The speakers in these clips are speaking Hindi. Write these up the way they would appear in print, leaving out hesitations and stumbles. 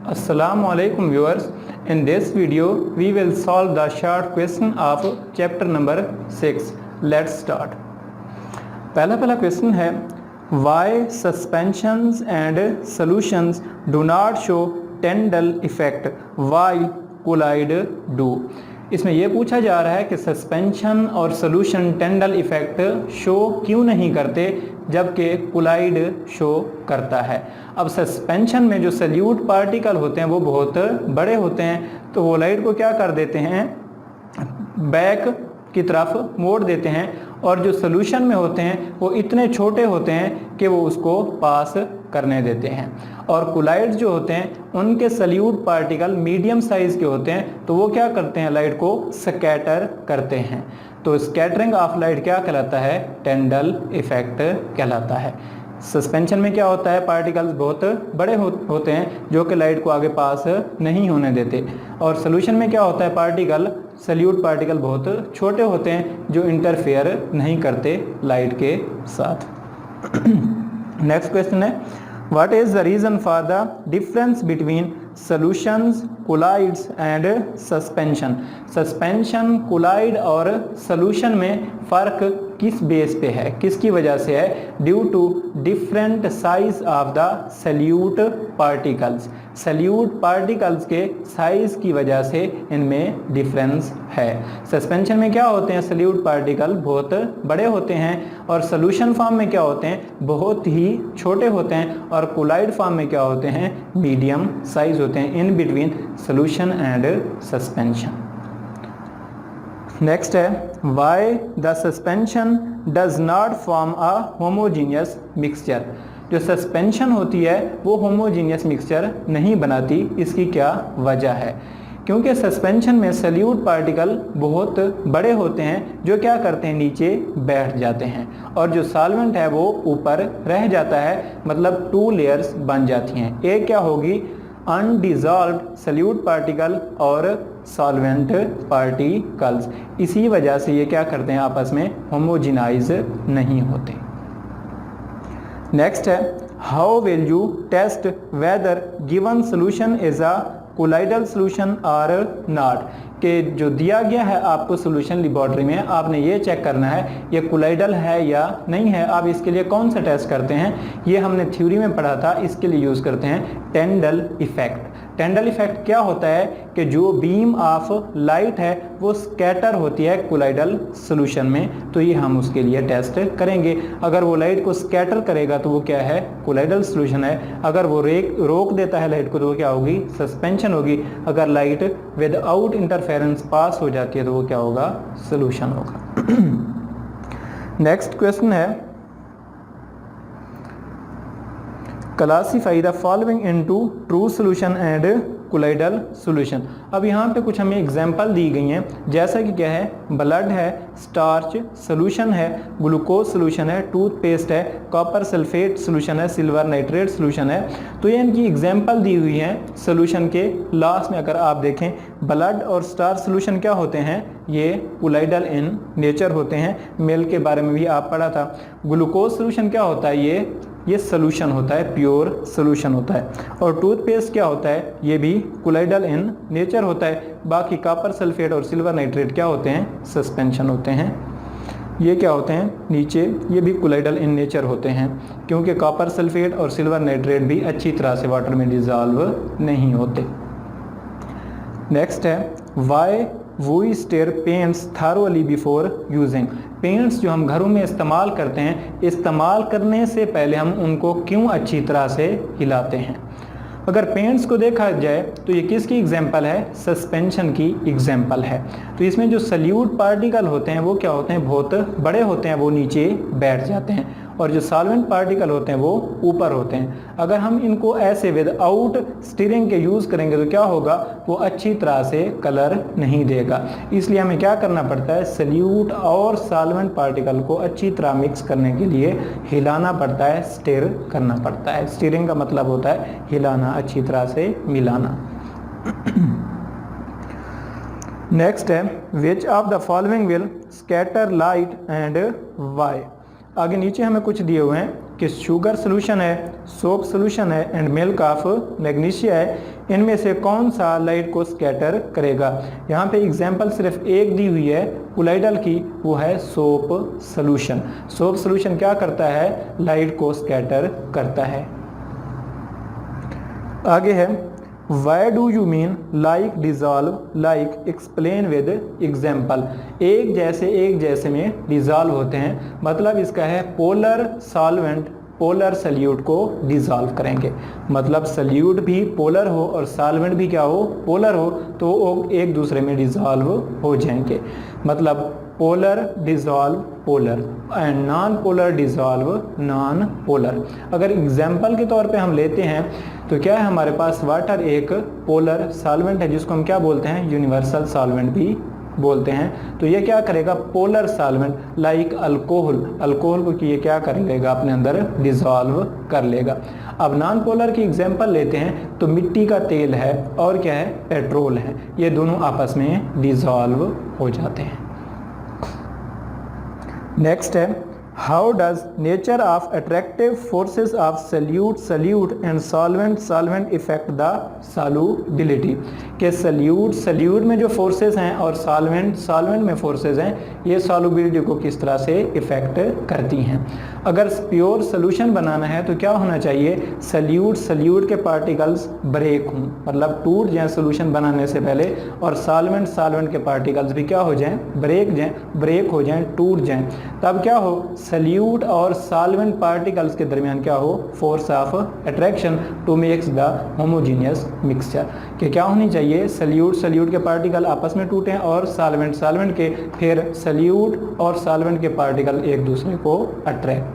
Assalamu alaikum viewers. In this video we will solve the short question of chapter number 6. Let's start. पहला क्वेश्चन है why suspensions and solutions do not show Tyndall effect while collide do. इसमें यह पूछा जा रहा है कि सस्पेंशन और सोल्यूशन टेंडल इफेक्ट शो क्यों नहीं करते जबकि कोलाइड शो करता है। अब सस्पेंशन में जो सल्यूट पार्टिकल होते हैं वो बहुत बड़े होते हैं, तो कोलाइड को क्या कर देते हैं, बैक की तरफ मोड़ देते हैं, और जो सोल्यूशन में होते हैं वो इतने छोटे होते हैं कि वो उसको पास करने देते हैं। और कोलाइड्स जो होते हैं उनके सल्यूट पार्टिकल मीडियम साइज के होते हैं, तो वो क्या करते हैं, लाइट को स्कैटर करते हैं। तो स्कैटरिंग ऑफ लाइट क्या कहलाता है, टेंडल इफेक्ट कहलाता है। सस्पेंशन में क्या होता है, पार्टिकल्स बहुत बड़े होते हैं जो कि लाइट को आगे पास नहीं होने देते, और सोल्यूशन में क्या होता है, पार्टिकल सल्यूट पार्टिकल बहुत छोटे होते हैं जो इंटरफेयर नहीं करते लाइट के साथ। नेक्स्ट क्वेश्चन है what is the reason for the difference between solutions, colloids and suspension. Suspension, colloid और सॉल्यूशन में फ़र्क किस बेस पे है, किसकी वजह से है, due to different size of the solute particles. Solute particles के साइज की वजह से इनमें डिफरेंस है। सस्पेंशन में क्या होते हैं, सल्यूट पार्टिकल बहुत बड़े होते हैं, और सॉल्यूशन फॉर्म में क्या होते हैं, बहुत ही छोटे होते हैं, और कोलाइड फॉर्म में क्या होते हैं, मीडियम साइज होते हैं, in between solution and suspension. Next है why the suspension does not form a homogeneous mixture. जो सस्पेंशन होती है वो होमोजीनियस मिक्सचर नहीं बनाती, इसकी क्या वजह है, क्योंकि सस्पेंशन में सल्यूट पार्टिकल बहुत बड़े होते हैं जो क्या करते हैं, नीचे बैठ जाते हैं, और जो सॉल्वेंट है वो ऊपर रह जाता है, मतलब 2 लेयर्स बन जाती हैं। एक क्या होगी, अनडिजॉल्व्ड सल्यूट पार्टिकल और सॉल्वेंट पार्टिकल्स। इसी वजह से ये क्या करते हैं, आपस में होमोजिनाइज नहीं होते। नेक्स्ट है how will you test whether given solution is a colloidal solution और नॉट। कि जो दिया गया है आपको सोल्यूशन लेबोरेटरी में, आपने ये चेक करना है ये कोलाइडल है या नहीं है। आप इसके लिए कौन सा टेस्ट करते हैं, ये हमने थ्योरी में पढ़ा था, इसके लिए यूज़ करते हैं टेंडल इफेक्ट। टेंडल इफेक्ट क्या होता है कि जो बीम ऑफ लाइट है वो स्कैटर होती है कोलाइडल सोल्यूशन में, तो ये हम उसके लिए टेस्ट करेंगे। अगर वो लाइट को स्कैटर करेगा तो वो क्या है, कोलाइडल सोल्यूशन है। अगर वो रोक देता है लाइट को तो वो क्या होगी, सस्पेंशन होगी। अगर लाइट विदाउट इंटरफेरेंस पास हो जाती है तो वो क्या होगा, सोल्यूशन होगा। नेक्स्ट क्वेश्चन है classify the following into true solution and colloidal solution. अब यहाँ पे कुछ हमें एग्जांपल दी गई हैं, जैसा कि क्या है, ब्लड है, स्टार्च सोल्यूशन है, ग्लूकोज सोल्यूशन है, टूथपेस्ट है, कॉपर सल्फेट सोल्यूशन है, सिल्वर नाइट्रेट सोल्यूशन है। तो ये इनकी एग्जांपल दी हुई हैं सोल्यूशन के लास्ट में। अगर आप देखें ब्लड और स्टार्च सोल्यूशन क्या होते हैं, ये कोलाइडल इन नेचर होते हैं। मिल्क के बारे में भी आप पढ़ा था। ग्लूकोज सोल्यूशन क्या होता है, ये सोल्यूशन होता है, प्योर सोल्यूशन होता है। और टूथपेस्ट क्या होता है, ये भी कोलाइडल इन नेचर होता है। बाकी कॉपर सल्फेट और सिल्वर नाइट्रेट क्या होते हैं, सस्पेंशन होते हैं। ये क्या होते हैं नीचे, ये भी कोलाइडल इन नेचर होते हैं, क्योंकि कॉपर सल्फेट और सिल्वर नाइट्रेट भी अच्छी तरह से वाटर में डिजॉल्व नहीं होते। नेक्स्ट है why we stir paints thoroughly before using. Paints जो हम घरों में इस्तेमाल करते हैं, इस्तेमाल करने से पहले हम उनको क्यों अच्छी तरह से हिलाते हैं। अगर पेंट्स को देखा जाए तो ये किसकी एग्जांपल है, सस्पेंशन की एग्जांपल है। तो इसमें जो सल्यूट पार्टिकल होते हैं वो क्या होते हैं, बहुत बड़े होते हैं, वो नीचे बैठ जाते हैं, और जो सॉल्वेंट पार्टिकल होते हैं वो ऊपर होते हैं। अगर हम इनको ऐसे विदाउट स्टीयरिंग के यूज़ करेंगे तो क्या होगा, वो अच्छी तरह से कलर नहीं देगा। इसलिए हमें क्या करना पड़ता है, सल्यूट और सॉल्वेंट पार्टिकल को अच्छी तरह मिक्स करने के लिए हिलाना पड़ता है, स्टीयर करना पड़ता है। स्टीयरिंग का मतलब होता है हिलाना, अच्छी तरह से मिलाना। नेक्स्ट है which of the following will scatter light and why. आगे नीचे हमें कुछ दिए हुए हैं कि शुगर सोल्यूशन है, सोप सोल्यूशन है एंड मिल्क ऑफ मैग्नीशिया है, इनमें से कौन सा लाइट को स्कैटर करेगा। यहाँ पे एग्जांपल सिर्फ एक दी हुई है कोलाइडल की, वो है सोप सोल्यूशन। सोप सोल्यूशन क्या करता है, लाइट को स्कैटर करता है। आगे है why do you mean like dissolve, like explain with example. एक जैसे में डिजॉल्व होते हैं, मतलब इसका है पोलर सॉल्वेंट पोलर सल्यूट को डिजॉल्व करेंगे। मतलब सल्यूट भी पोलर हो और सॉल्वेंट भी क्या हो, पोलर हो, तो वो एक दूसरे में डिजॉल्व हो जाएंगे। मतलब polar dissolve polar and non polar dissolve non polar. अगर एग्जाम्पल के तौर पे हम लेते हैं तो क्या है, हमारे पास वाटर एक पोलर सॉल्वेंट है जिसको हम क्या बोलते हैं, यूनिवर्सल सॉल्वेंट भी बोलते हैं। तो ये क्या करेगा, polar solvent like alcohol, alcohol को ये क्या कर लेगा, अपने अंदर डिजॉल्व कर लेगा। अब नॉन पोलर की एग्जांपल लेते हैं तो मिट्टी का तेल है और क्या है, पेट्रोल है, ये दोनों आपस में डिजॉल्व हो जाते हैं। नेक्स्ट है how does nature of attractive forces of solute and solvent effect the solubility. के सल्यूट में जो फोर्सेस हैं और सॉल्वेंट में फोर्सेस हैं, ये सॉल्युबिलिटी को किस तरह से इफेक्ट करती हैं। अगर प्योर सोल्यूशन बनाना है तो क्या होना चाहिए, सल्यूट के पार्टिकल्स ब्रेक हों, मतलब टूट जाएं सोल्यूशन बनाने से पहले, और सॉल्वेंट के पार्टिकल्स भी क्या हो जाएं, ब्रेक हो जाएं, टूट जाएं। तब क्या हो, सल्यूट और सॉल्वेंट पार्टिकल्स के दरमियान क्या हो, force of attraction to makes the homogeneous mixture. कि क्या होनी चाहिए, सल्यूट के पार्टिकल आपस में टूटें और सॉल्वेंट के, फिर सल्यूट और सॉल्वेंट के पार्टिकल एक दूसरे को अट्रैक्ट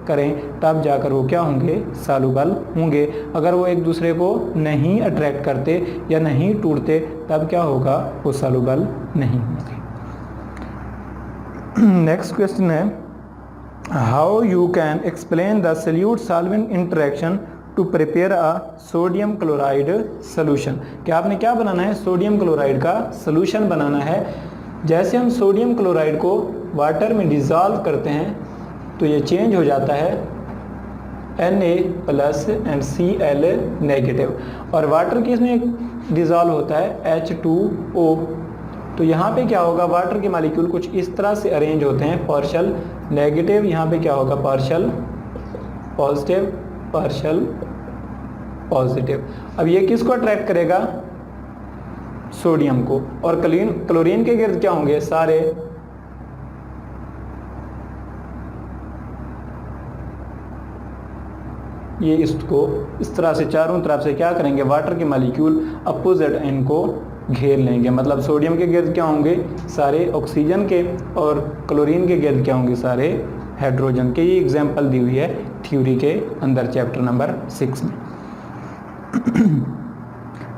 करें, तब जाकर वो क्या होंगे, सॉल्युबल होंगे। अगर वो एक दूसरे को नहीं अट्रैक्ट करते या नहीं टूटते, तब क्या होगा, वो सॉल्युबल नहीं होंगे। नेक्स्ट क्वेश्चन है how you can explain the solute solvent interaction to prepare a sodium chloride solution. कि आपने क्या बनाना है, सोडियम क्लोराइड का सोल्यूशन बनाना है। जैसे हम सोडियम क्लोराइड को वाटर में डिज़ोल्व करते हैं तो ये चेंज हो जाता है Na+ एंड Cl नेगेटिव, और वाटर किस में डिज़ोल्व होता है, H2O। तो यहाँ पे क्या होगा, वाटर के मॉलिक्यूल कुछ इस तरह से अरेंज होते हैं, पार्शियल नेगेटिव, यहाँ पे क्या होगा, पार्शियल पॉजिटिव, पार्शियल पॉजिटिव। अब ये किसको अट्रैक्ट करेगा, सोडियम को, और क्लोरीन के गिर्द क्या होंगे, सारे ये इसको इस तरह से चारों तरफ से क्या करेंगे, वाटर के मॉलिक्यूल अपोजिट इनको घेर लेंगे। मतलब सोडियम के गिर्द क्या होंगे, सारे ऑक्सीजन के, और क्लोरीन के गिर्द क्या होंगे, सारे हाइड्रोजन के। ये एग्जांपल दी हुई है थ्योरी के अंदर चैप्टर नंबर 6 में।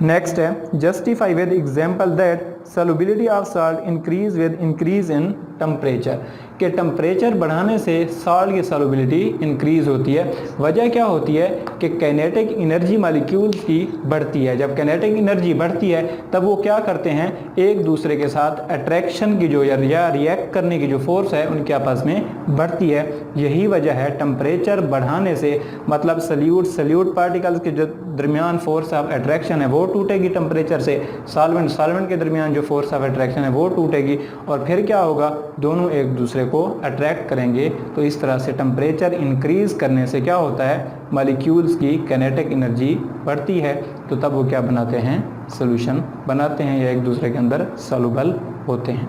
नेक्स्ट है justify with example that solubility of salt increase with increase in temperature. के टेम्परेचर बढ़ाने से सॉल्ट की सॉल्युबिलिटी इंक्रीज होती है। वजह क्या होती है कि काइनेटिक एनर्जी मॉलिक्यूल्स की बढ़ती है। जब काइनेटिक एनर्जी बढ़ती है तब वो क्या करते हैं, एक दूसरे के साथ अट्रैक्शन की जो या रिएक्ट करने की जो फोर्स है उनके आपस में बढ़ती है। यही वजह है टेम्परेचर बढ़ाने से, मतलब सल्यूट पार्टिकल्स के जो दरमियान फोर्स ऑफ अट्रैक्शन है वो टूटेगी टेम्परेचर से, सॉल्वेंट के दरमियान जो फोर्स ऑफ अट्रैक्शन है वो टूटेगी, और फिर क्या होगा, दोनों एक दूसरे को अट्रैक्ट करेंगे। तो इस तरह से टेम्परेचर इंक्रीज करने से क्या होता है, मॉलिक्यूल्स की काइनेटिक एनर्जी बढ़ती है, तो तब वो क्या बनाते हैं, सॉल्यूशन बनाते हैं या एक दूसरे के अंदर सॉल्युबल होते हैं।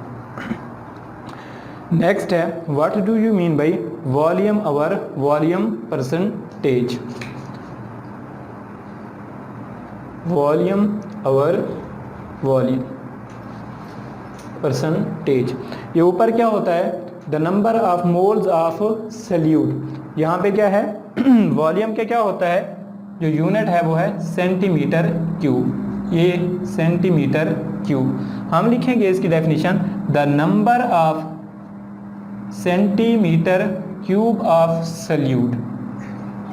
नेक्स्ट है what do you mean by volume over volume percentage. Volume over volume percentage, ये ऊपर क्या होता है, the number of moles of solute. यहाँ पे क्या है वॉल्यूम के क्या होता है, जो यूनिट है वो है सेंटीमीटर क्यूब, ये सेंटीमीटर क्यूब। हम लिखेंगे इसकी definition, the number of centimetre cube of solute.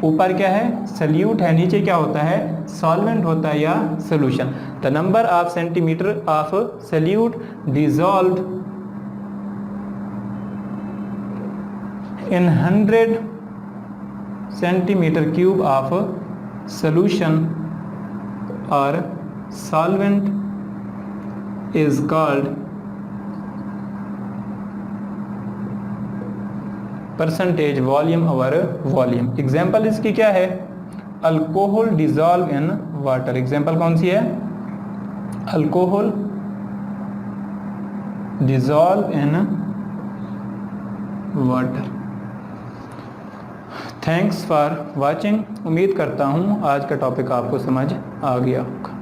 ऊपर क्या है, सल्यूट है, नीचे क्या होता है, सॉल्वेंट होता है या solution. The number of centimetre of solute dissolved in 100 centimetre cube of solution or solvent is called percentage volume over volume. Example इसकी क्या है? Alcohol dissolve in water. Example कौन सी है? Alcohol dissolve in water. Thanks for watching. उम्मीद करता हूँ आज का टॉपिक आपको समझ आ गया होगा।